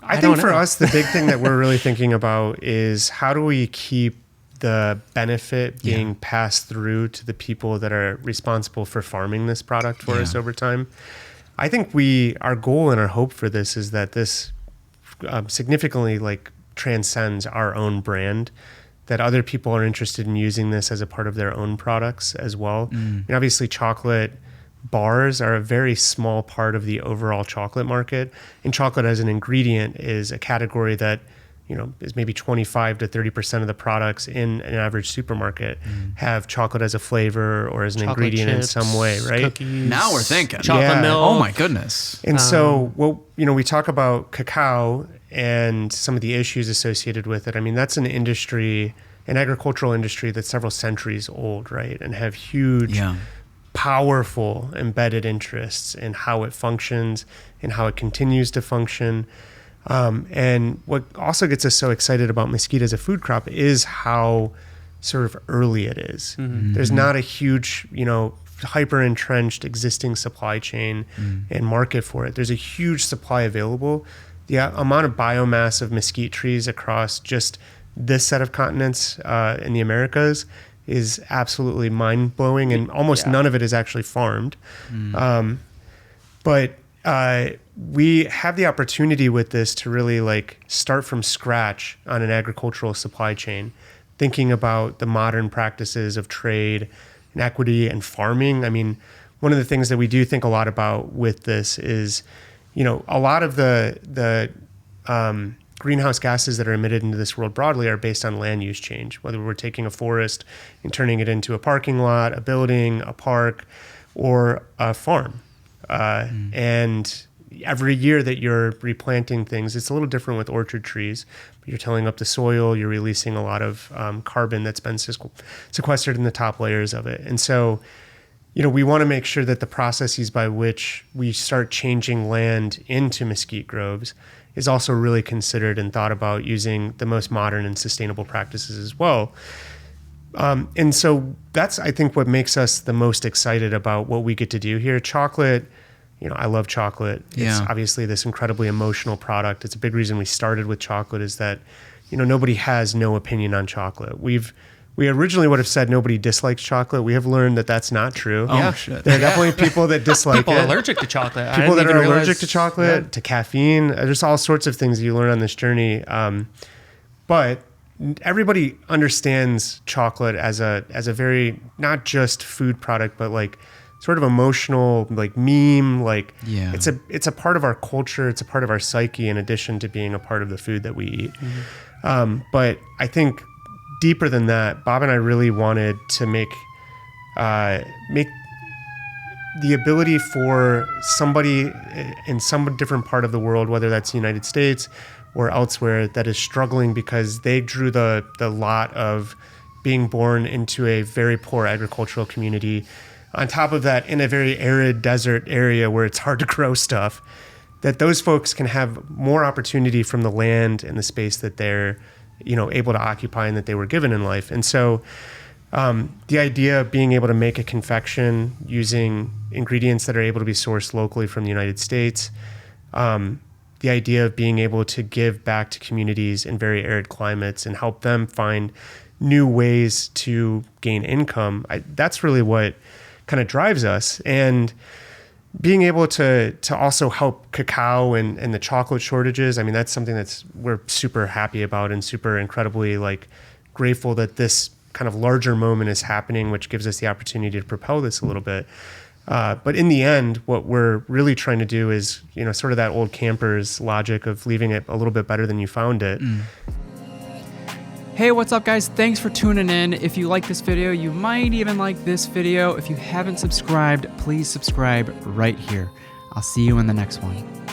I think for us, the big thing that we're really thinking about is how do we keep the benefit being passed through to the people that are responsible for farming this product for us over time. I think our goal and our hope for this is that this significantly like transcends our own brand, that other people are interested in using this as a part of their own products as well. And obviously chocolate bars are a very small part of the overall chocolate market, and chocolate as an ingredient is a category that is maybe 25 to 30% of the products in an average supermarket have chocolate as a flavor or as an ingredient chips, in some way, right? Cookies, now we're thinking. Chocolate milk. Oh my goodness. And so, we talk about cacao and some of the issues associated with it. I mean, that's an industry, an agricultural industry that's several centuries old, right? And have huge, powerful embedded interests in how it functions and how it continues to function. And what also gets us so excited about mesquite as a food crop is how sort of early it is. There's not a huge, hyper entrenched existing supply chain and market for it. There's a huge supply available. The amount of biomass of mesquite trees across just this set of continents in the Americas is absolutely mind blowing, and almost none of it is actually farmed. But we have the opportunity with this to really like start from scratch on an agricultural supply chain, thinking about the modern practices of trade and equity and farming. I mean, one of the things that we do think a lot about with this is, a lot of the greenhouse gases that are emitted into this world broadly are based on land use change, whether we're taking a forest and turning it into a parking lot, a building, a park, or a farm. And every year that you're replanting things, it's a little different with orchard trees. You're tilling up the soil, you're releasing a lot of carbon that's been sequestered in the top layers of it. And so, we want to make sure that the processes by which we start changing land into mesquite groves is also really considered and thought about using the most modern and sustainable practices as well. And so that's, I think, what makes us the most excited about what we get to do here. Chocolate, I love chocolate. It's obviously this incredibly emotional product. It's a big reason we started with chocolate is that, nobody has no opinion on chocolate. We originally would have said nobody dislikes chocolate. We have learned that that's not true. Oh, shit. There are definitely people that dislike people it. Allergic to chocolate. People that are allergic to chocolate, to caffeine. There's all sorts of things that you learn on this journey. But everybody understands chocolate as a very, not just food product, but like sort of emotional, like meme, like it's a part of our culture. It's a part of our psyche in addition to being a part of the food that we eat. But I think deeper than that, Bob and I really wanted to make the ability for somebody in some different part of the world, whether that's the United States or elsewhere, that is struggling because they drew the lot of being born into a very poor agricultural community. On top of that, in a very arid desert area where it's hard to grow stuff, that those folks can have more opportunity from the land and the space that they're able to occupy and that they were given in life. And so the idea of being able to make a confection using ingredients that are able to be sourced locally from the United States, the idea of being able to give back to communities in very arid climates and help them find new ways to gain income, that's really what kind of drives us. And being able to also help cacao and the chocolate shortages, I mean, that's something we're super happy about and super incredibly grateful that this kind of larger moment is happening, which gives us the opportunity to propel this a little bit. But in the end, what we're really trying to do is, sort of that old camper's logic of leaving it a little bit better than you found it. Hey, what's up guys? Thanks for tuning in. If you like this video, you might even like this video. If you haven't subscribed, please subscribe right here. I'll see you in the next one.